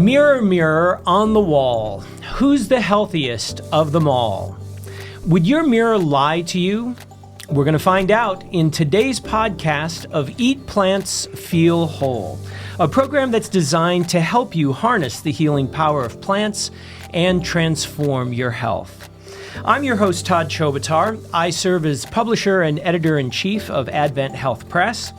Mirror, mirror on the wall, who's the healthiest of them all? Would your mirror lie to you? We're going to find out in today's podcast of Eat Plants, Feel Whole, a program that's designed to help you harness the healing power of plants and transform your health. I'm your host, Todd Chobotar. I serve as publisher and editor-in-chief of AdventHealth Press.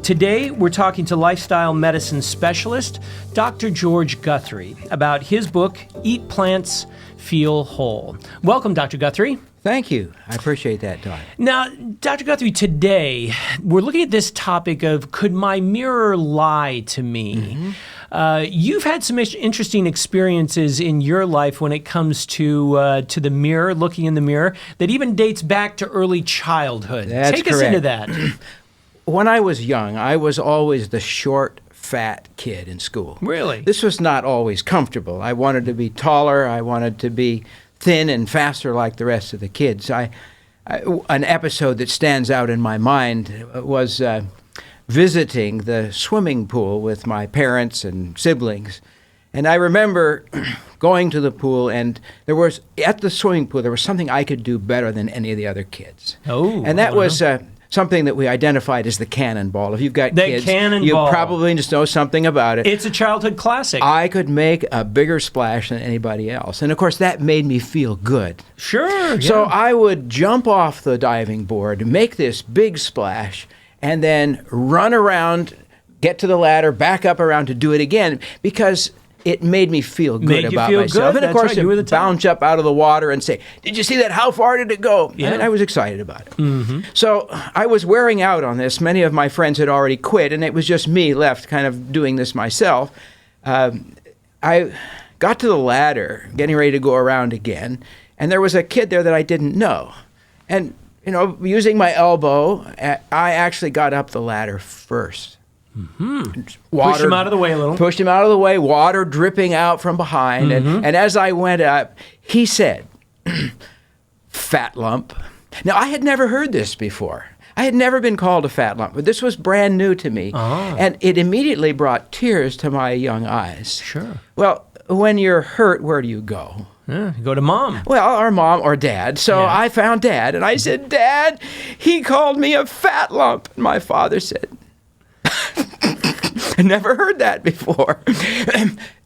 Today, we're talking to lifestyle medicine specialist, Dr. George Guthrie, about his book, Eat Plants, Feel Whole. Welcome, Dr. Guthrie. Thank you. I appreciate that, Todd. Now, Dr. Guthrie, today, we're looking at this topic of, could my mirror lie to me? You've had some interesting experiences in your life when it comes to the mirror, looking in the mirror, that even dates back to early childhood. That's Take us into that. When I was young, I was always the short, fat kid in school. Really? This was not always comfortable. I wanted to be taller. I wanted to be thin and faster like the rest of the kids. An episode that stands out in my mind was visiting the swimming pool with my parents and siblings. And I remember going to the pool, and at the swimming pool, there was something I could do better than any of the other kids. Oh. And that was something that we identified as the cannonball. If you've got kids, you probably just know something about it. It's a childhood classic. I could make a bigger splash than anybody else. And of course, that made me feel good. Sure. So I would jump off the diving board, make this big splash, and then run around, get to the ladder, back up around to do it again, because it made me feel good about myself. And of course, it bounce up out of the water and say, "Did you see that? How far did it go?" Yeah. And I was excited about it. So I was wearing out on this. Many of my friends had already quit, and it was just me left kind of doing this myself. I got to the ladder, getting ready to go around again, and there was a kid there that I didn't know. And, using my elbow, I actually got up the ladder first. Pushed him out of the way a little. Pushed him out of the way, water dripping out from behind. And as I went up, he said, "Fat lump." Now, I had never heard this before. I had never been called a fat lump, but this was brand new to me. And it immediately brought tears to my young eyes. Sure. Well, when you're hurt, where do you go? Yeah, you go to mom. Well, or mom or dad. So I found Dad, and I said, "Dad, he called me a fat lump." And my father said, "I never heard that before."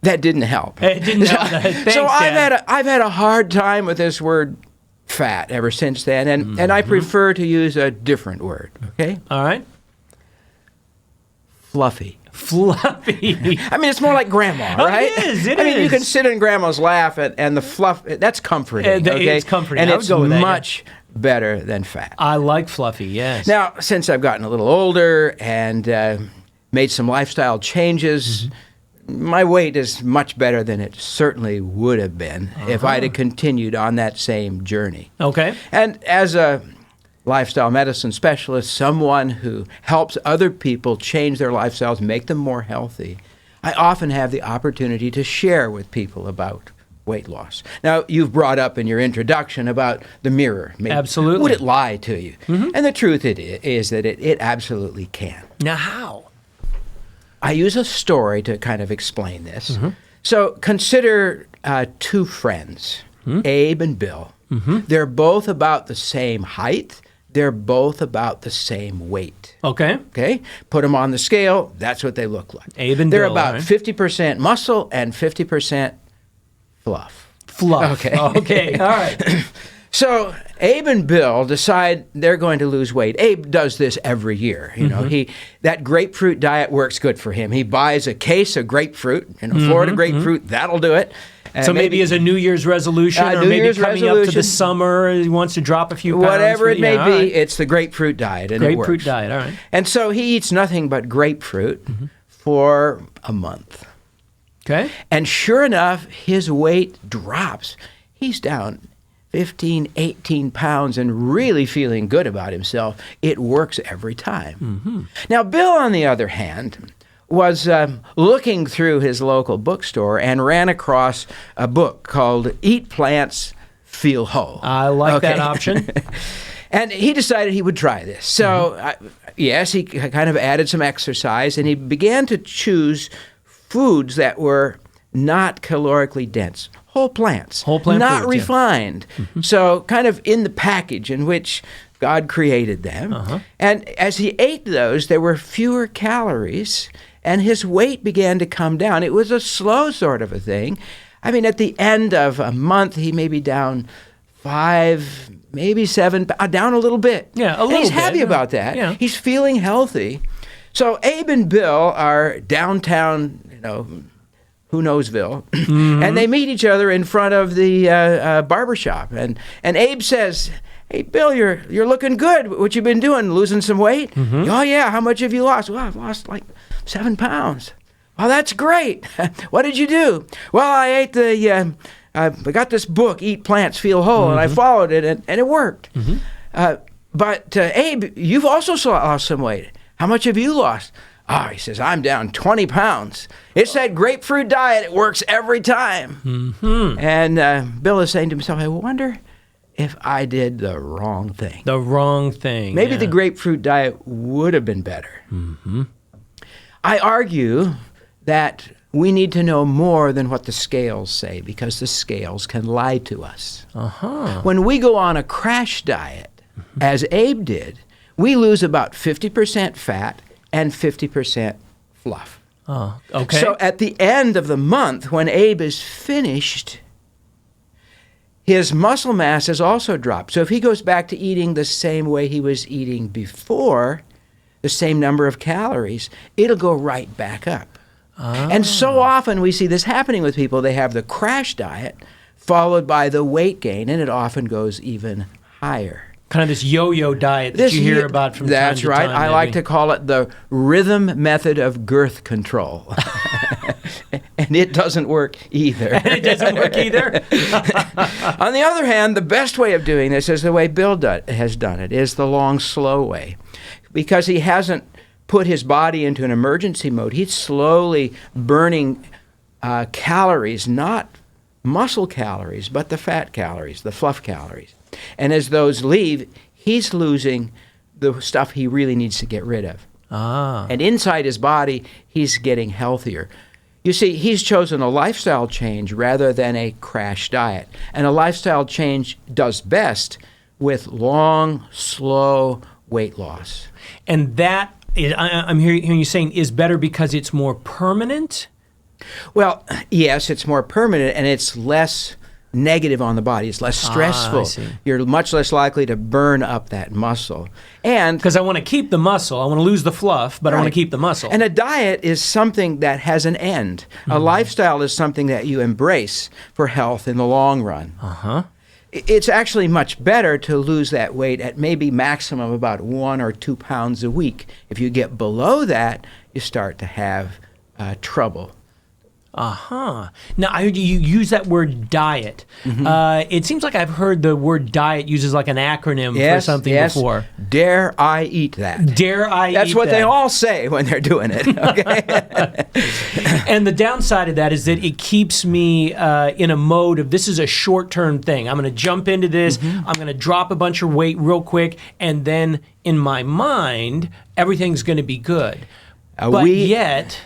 That didn't help. It didn't help. Thanks, so Dad. I've had a hard time with this word fat ever since then, and I prefer to use a different word. Okay. All right. Fluffy. Fluffy. I mean, it's more like grandma, right? It is. It I mean, is. you can sit in grandma's lap, and the fluff, that's comforting. Okay? It's comforting. And I would it's go with that, much better than fat. I like fluffy, yes. Now, since I've gotten a little older and made some lifestyle changes, my weight is much better than it certainly would have been if I'd have continued on that same journey. Okay. And as a lifestyle medicine specialist, someone who helps other people change their lifestyles, make them more healthy, I often have the opportunity to share with people about weight loss. Now, you've brought up in your introduction about the mirror. Absolutely. Would it lie to you? And the truth is that it absolutely can. Now, how? I use a story to kind of explain this. So consider two friends, Abe and Bill. They're both about the same height. They're both about the same weight. Okay? Put them on the scale. That's what they look like. Abe and They're Bill, about right? 50% muscle and 50% fluff. Okay. Okay. All right. So Abe and Bill decide they're going to lose weight. Abe does this every year. That grapefruit diet works good for him. He buys a case of grapefruit, Florida grapefruit, that'll do it. So maybe as a New Year's resolution, or maybe coming up to the summer, he wants to drop a few pounds. Whatever it may be, it's the grapefruit diet, and it works. Grapefruit diet, all right. And so he eats nothing but grapefruit for a month. Okay. And sure enough, his weight drops. He's down 15, 18 pounds and really feeling good about himself. It works every time. Now, Bill, on the other hand, was looking through his local bookstore and ran across a book called Eat Plants, Feel Whole. I like that option. And he decided he would try this. So, yes, he kind of added some exercise, and he began to choose foods that were not calorically dense. Whole plants. Whole plant not foods, refined. So kind of in the package in which God created them. And as he ate those, there were fewer calories, and his weight began to come down. It was a slow sort of a thing. I mean, at the end of a month, he may be down 5, maybe 7, down a little bit. Yeah, a little and he's bit. happy about that. Yeah. He's feeling healthy. So Abe and Bill are downtown, who knowsville, and they meet each other in front of the barber shop. And Abe says, "Hey, Bill, you're looking good. What you been doing? Losing some weight?" "Oh, yeah. How much have you lost?" "Well, I've lost like 7 pounds." "Oh, that's great. What did you do?" "Well, I ate I got this book, Eat Plants, Feel Whole, and I followed it, and it worked. But Abe, you've also lost some weight. How much have you lost?" "Oh," he says, "I'm down 20 pounds. It's that grapefruit diet. It works every time." And Bill is saying to himself, "I wonder if I did the wrong thing." The wrong thing. Maybe the grapefruit diet would have been better. I argue that we need to know more than what the scales say, because the scales can lie to us. When we go on a crash diet, as Abe did, we lose about 50% fat and 50% fluff. Oh, okay. So at the end of the month, when Abe is finished, his muscle mass has also dropped. So if he goes back to eating the same way he was eating before, the same number of calories, it'll go right back up. And so often we see this happening with people. They have the crash diet followed by the weight gain, and it often goes even higher. Kind of this yo-yo diet that you hear about from time to time. That's right. I like to call it the rhythm method of girth control. And it doesn't work either. And it doesn't work either? On the other hand, the best way of doing this is the way Bill has done it, is the long, slow way. Because he hasn't put his body into an emergency mode. He's slowly burning calories, not muscle calories, but the fat calories, the fluff calories. And as those leave, he's losing the stuff he really needs to get rid of. And inside his body, he's getting healthier. You see, he's chosen a lifestyle change rather than a crash diet. And a lifestyle change does best with long, slow weight loss. And that, I'm hearing you saying, is better because it's more permanent? Well, yes, it's more permanent, and it's less negative on the body. It's less stressful. I see. You're much less likely to burn up that muscle. And because I want to keep the muscle. I want to lose the fluff, but I want to keep the muscle. And a diet is something that has an end. A lifestyle is something that you embrace for health in the long run. It's actually much better to lose that weight at maybe maximum about 1 or 2 pounds a week. If you get below that, you start to have trouble. Now, I heard you use that word diet. It seems like I've heard the word diet uses like an acronym for something before. Dare I eat that? Dare I eat that? That's what they all say when they're doing it. Okay. And the downside of that is that it keeps me in a mode of, this is a short-term thing. I'm going to jump into this. I'm going to drop a bunch of weight real quick. And then in my mind, everything's going to be good. But yet...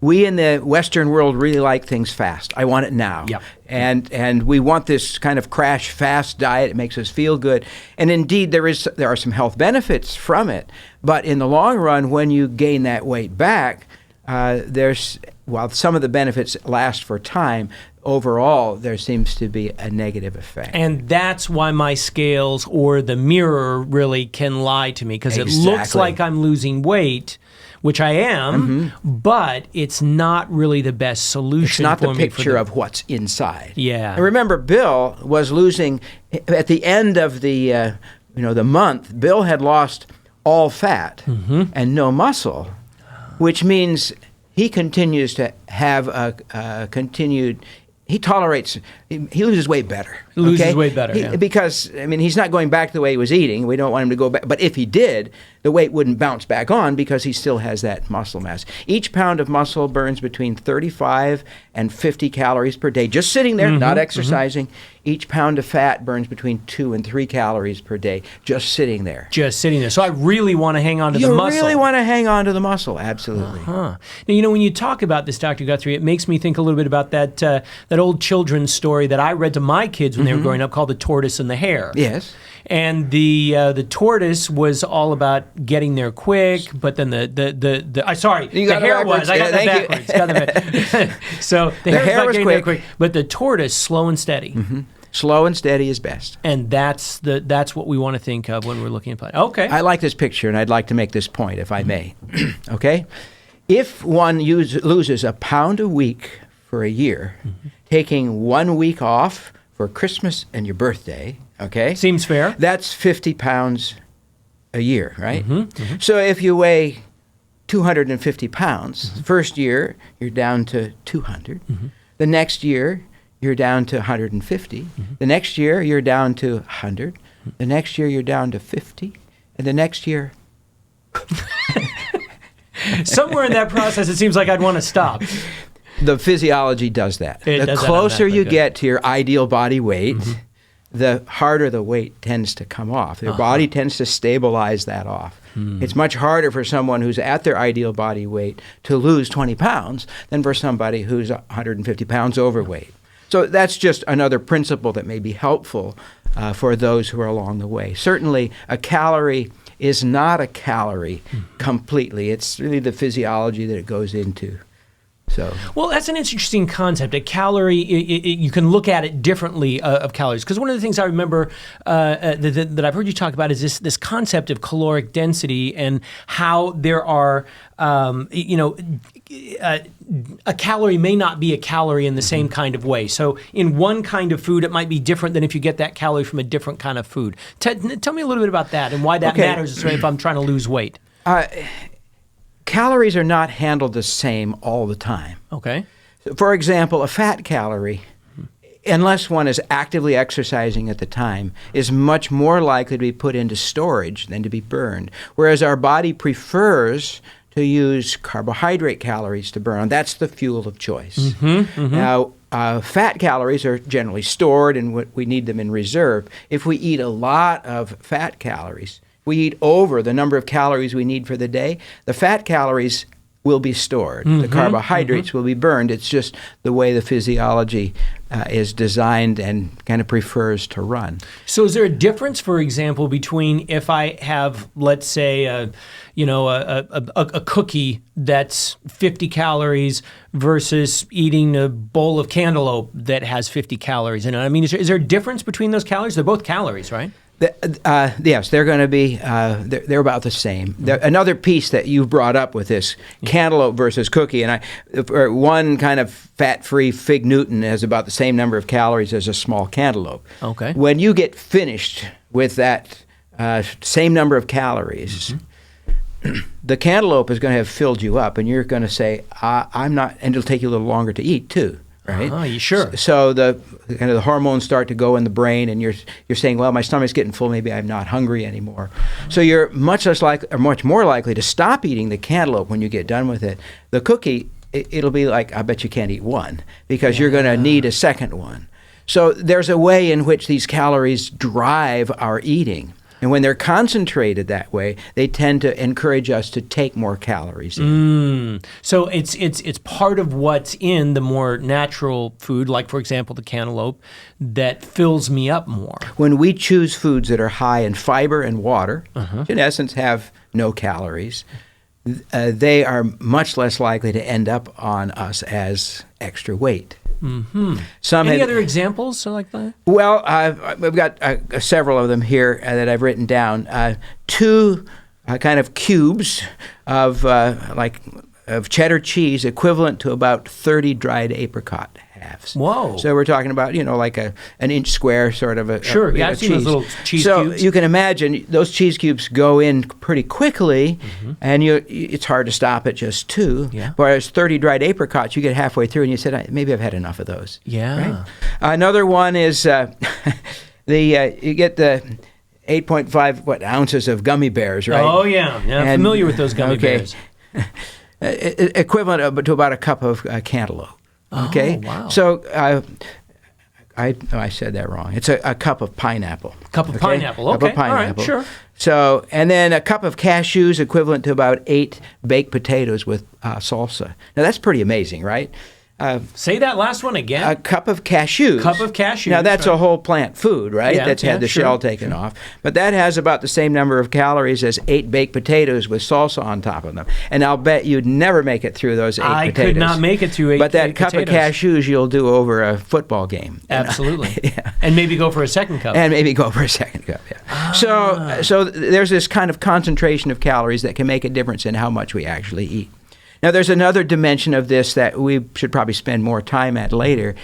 We in the Western world really like things fast. I want it now. And we want this kind of crash fast diet. It makes us feel good. And indeed, there are some health benefits from it. But in the long run, when you gain that weight back, while some of the benefits last for time, overall, there seems to be a negative effect. And that's why my scales or the mirror really can lie to me, because it looks like I'm losing weight, which I am, but it's not really the best solution. It's not for the me picture of what's inside. Yeah. And remember, Bill was losing at the end of the the month. Bill had lost all fat and no muscle, which means he continues to have a continued. He tolerates. He loses weight better. He loses weight better, because he's not going back to the way he was eating. We don't want him to go back. But if he did, the weight wouldn't bounce back on because he still has that muscle mass. Each pound of muscle burns between 35 and 50 calories per day, just sitting there, not exercising. Each pound of fat burns between 2 and 3 calories per day, just sitting there. Just sitting there. So I really want to hang on to the muscle. You really want to hang on to the muscle, absolutely. Now, when you talk about this, Dr. Guthrie, it makes me think a little bit about that old children's story that I read to my kids when they were growing up called The Tortoise and the Hare. Yes. And the tortoise was all about getting there quick, but then the hare was. I got that backwards. So the hare was getting there quick, but the tortoise slow and steady. Slow and steady is best. And that's what we want to think of when we're looking at planning. Okay. I like this picture, and I'd like to make this point, if I may. Okay? If one loses a pound a week for a year, taking 1 week off for Christmas and your birthday, okay? Seems fair. That's 50 pounds a year, right? So if you weigh 250 pounds, first year, you're down to 200. The next year, you're down to 150. The next year, you're down to 100. The next year, you're down to 50. And the next year... Somewhere in that process, it seems like I'd want to stop. The physiology does that. The closer you get to your ideal body weight, the harder the weight tends to come off. Your body tends to stabilize that off. It's much harder for someone who's at their ideal body weight to lose 20 pounds than for somebody who's 150 pounds overweight. So that's just another principle that may be helpful for those who are along the way. Certainly, a calorie is not a calorie completely. It's really the physiology that it goes into. Well, that's an interesting concept. A calorie, you can look at it differently of calories. Because one of the things I remember that I've heard you talk about is this concept of caloric density and how there are, a calorie may not be a calorie in the same kind of way. So in one kind of food, it might be different than if you get that calorie from a different kind of food. Tell me a little bit about that and why that matters if I'm trying to lose weight. Calories are not handled the same all the time. Okay. For example, a fat calorie, unless one is actively exercising at the time, is much more likely to be put into storage than to be burned, whereas our body prefers to use carbohydrate calories to burn. That's the fuel of choice. Now, fat calories are generally stored and we need them in reserve. If we eat a lot of fat calories, we eat over the number of calories we need for the day, the fat calories will be stored. The carbohydrates will be burned. It's just the way the physiology is designed and kind of prefers to run. So is there a difference, for example, between if I have, let's say, a cookie that's 50 calories versus eating a bowl of cantaloupe that has 50 calories in it? I mean, is there a difference between those calories? They're both calories, right? Yes, they're going to be, they're about the same. Another piece that you brought up with this cantaloupe versus cookie, and one kind of fat-free fig Newton has about the same number of calories as a small cantaloupe. Okay. When you get finished with that same number of calories, the cantaloupe is going to have filled you up, and you're going to say, I'm not, and it'll take you a little longer to eat, too. Right? Oh, you sure? So the hormones start to go in the brain, and you're saying, well, my stomach's getting full. Maybe I'm not hungry anymore. So you're much more likely to stop eating the cantaloupe when you get done with it. The cookie, it'll be like, I bet you can't eat one because you're going to need a second one. So there's a way in which these calories drive our eating. And when they're concentrated that way, they tend to encourage us to take more calories in. So it's part of what's in the more natural food, like, for example, the cantaloupe, that fills me up more. When we choose foods that are high in fiber and water, which in essence have no calories, they are much less likely to end up on us as extra weight. Any other examples like that? Well, we've got several of them here that I've written down. Two kind of cubes of cheddar cheese equivalent to about 30 dried apricot halves. Whoa. So we're talking about, like an inch square sort of a Sure, I've seen those little cheese cubes. So you can imagine those cheese cubes go in pretty quickly, and it's hard to stop at just two. Yeah. Whereas 30 dried apricots, you get halfway through and you said, maybe I've had enough of those. Yeah. Right? Another one is you get 8.5 ounces of gummy bears, right? Oh, yeah. I'm familiar with those gummy bears. Equivalent to about a cup of cantaloupe. Okay? Oh, wow. So I said that wrong. It's a cup of pineapple. Cup of pineapple. Okay. Cup of pineapple. All right, sure. So, and then a cup of cashews equivalent to about 8 baked potatoes with salsa. Now, that's pretty amazing, right? Say that last one again. A cup of cashews. Cup of cashews. Now, that's a whole plant food, right? Yeah, That's had the shell taken off. But that has about the same number of calories as 8 baked potatoes with salsa on top of them. And I'll bet you'd never make it through those 8 potatoes. I could not make it through 8 But that baked cup potatoes. of cashews you'll do over a football game. Absolutely. Yeah. And maybe go for a second cup. And maybe go for a second cup, yeah. So there's this kind of concentration of calories that can make a difference in how much we actually eat. Now, there's another dimension of this that we should probably spend more time at later,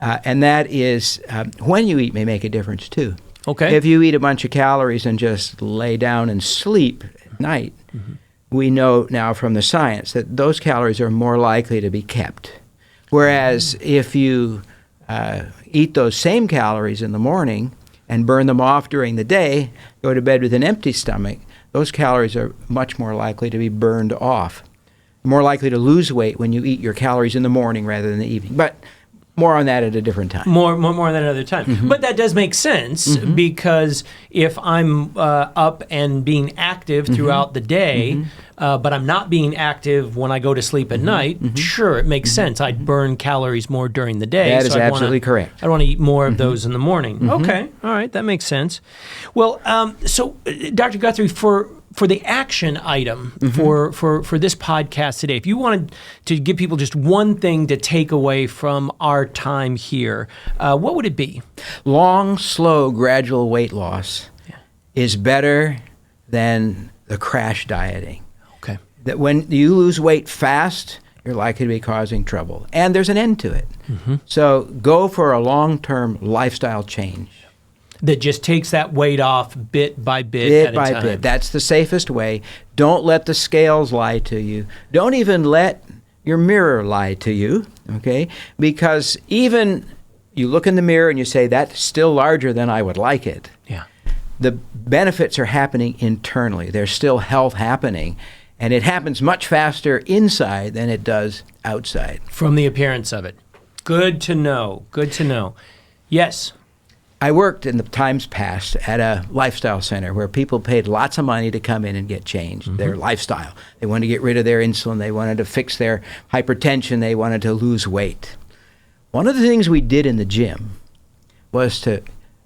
and that is when you eat may make a difference, too. Okay. If you eat a bunch of calories and just lay down and sleep at night, we know now from the science that those calories are more likely to be kept. Whereas if you eat those same calories in the morning and burn them off during the day, go to bed with an empty stomach, those calories are much more likely to be burned off. More likely to lose weight when you eat your calories in the morning rather than the evening. But more on that at a different time. More than another time. But that does make sense because if I'm up and being active throughout the day, but I'm not being active when I go to sleep at night, sure, it makes sense. I'd burn calories more during the day. That is absolutely correct. I want to eat more of those in the morning. Okay, all right, that makes sense. Well, so Dr. Guthrie, for the action item for this podcast today, if you wanted to give people just one thing to take away from our time here, what would it be? Long, slow, gradual weight loss is better than the crash dieting. Okay. That when you lose weight fast, you're likely to be causing trouble. And there's an end to it. So go for a long-term lifestyle change. That just takes that weight off bit by bit at a time. Bit. That's the safest way. Don't let the scales lie to you. Don't even let your mirror lie to you, okay? Because even you look in the mirror and you say, that's still larger than I would like it. Yeah. The benefits are happening internally. There's still health happening. And it happens much faster inside than it does outside. From the appearance of it. Good to know. Good to know. Yes. I worked in the times past at a lifestyle center where people paid lots of money to come in and get changed, their lifestyle. They wanted to get rid of their insulin. They wanted to fix their hypertension. They wanted to lose weight. One of the things we did in the gym was to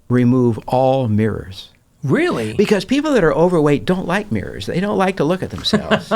remove all mirrors. Really? Because people that are overweight don't like mirrors. They don't like to look at themselves.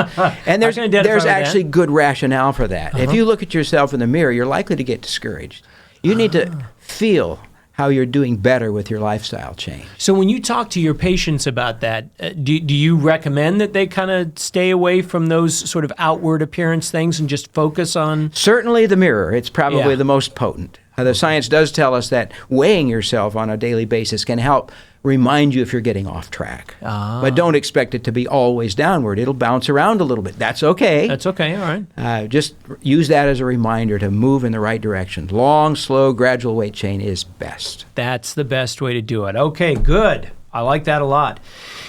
And there's actually good rationale for that. If you look at yourself in the mirror, you're likely to get discouraged. You need to feel how you're doing better with your lifestyle change. So when you talk to your patients about that, do you recommend that they kind of stay away from those sort of outward appearance things and just focus on? Certainly the mirror. It's probably the most potent. The science does tell us that weighing yourself on a daily basis can help remind you if you're getting off track. But don't expect it to be always downward. It'll bounce around a little bit. That's okay. That's okay, all right. Just use that as a reminder to move in the right direction. Long, slow, gradual weight change is best. That's the best way to do it. Okay, good. I like that a lot.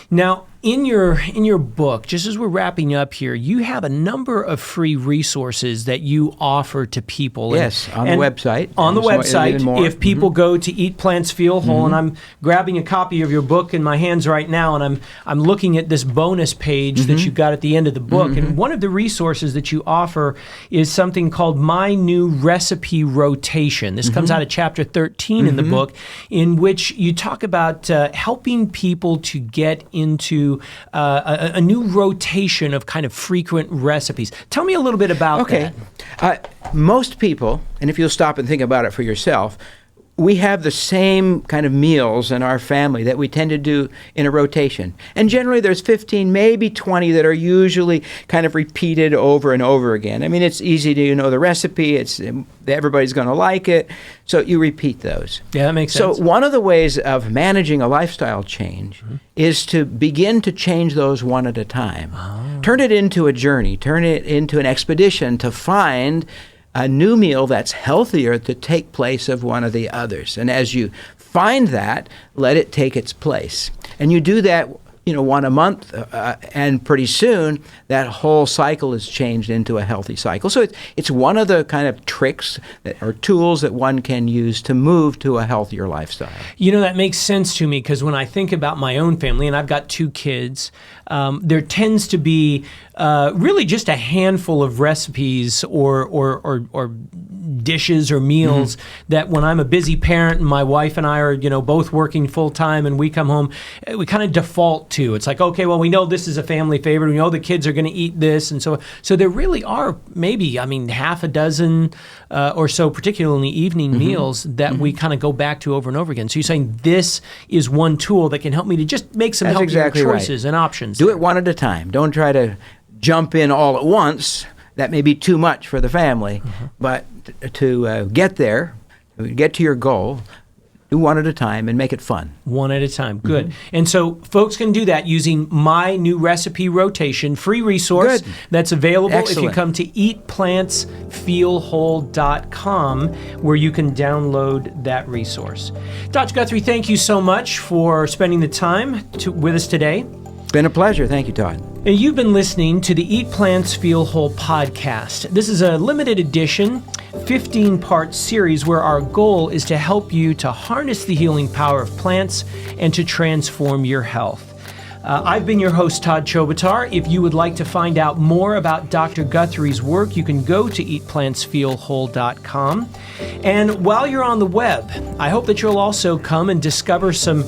Now, in your book, just as we're wrapping up here, you have a number of free resources that you offer to people. Yes, on the website. On the website, if people go to Eat Plants Feel Whole, and I'm grabbing a copy of your book in my hands right now, and I'm looking at this bonus page that you've got at the end of the book, and one of the resources that you offer is something called My New Recipe Rotation. This comes out of chapter 13 in the book, in which you talk about helping people to get into a new rotation of kind of frequent recipes. Tell me a little bit about that. Most people, and if you'll stop and think about it for yourself, we have the same kind of meals in our family that we tend to do in a rotation. And generally there's 15, maybe 20 that are usually kind of repeated over and over again. I mean, it's easy to know the recipe. Everybody's going to like it. So you repeat those. Yeah, that makes sense. So one of the ways of managing a lifestyle change is to begin to change those one at a time. Turn it into a journey. Turn it into an expedition to find a new meal that's healthier to take place of one of the others. And as you find that, let it take its place. And you do that, one a month, and pretty soon that whole cycle is changed into a healthy cycle. So it's one of the kind of tricks or tools that one can use to move to a healthier lifestyle. That makes sense to me, because when I think about my own family, and I've got 2 kids, there tends to be really just a handful of recipes or dishes or meals that when I'm a busy parent and my wife and I are, both working full time and we come home, we kind of default to. It's like, okay, well, we know this is a family favorite. We know the kids are going to eat this. And so there really are maybe, half a dozen or so, particularly in the evening meals that we kind of go back to over and over again. So you're saying this is one tool that can help me to just make some healthier choices and options. Do it one at a time. Don't try to jump in all at once. That may be too much for the family, but to get there, get to your goal, do one at a time and make it fun. One at a time. Good. And so folks can do that using my new recipe rotation, free resource that's available if you come to eatplantsfeelwhole.com, where you can download that resource. Dr. Guthrie, thank you so much for spending the time with us today. It's been a pleasure. Thank you, Todd. And you've been listening to the Eat Plants, Feel Whole podcast. This is a limited edition, 15-part series where our goal is to help you to harness the healing power of plants and to transform your health. I've been your host, Todd Chobotar. If you would like to find out more about Dr. Guthrie's work, you can go to eatplantsfeelwhole.com. And while you're on the web, I hope that you'll also come and discover some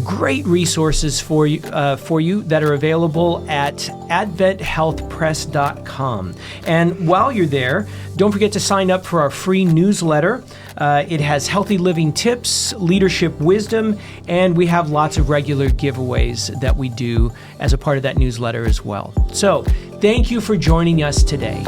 great resources for you that are available at AdventHealthPress.com. And while you're there, don't forget to sign up for our free newsletter. It has healthy living tips, leadership wisdom, and we have lots of regular giveaways that we do as a part of that newsletter as well. So, thank you for joining us today.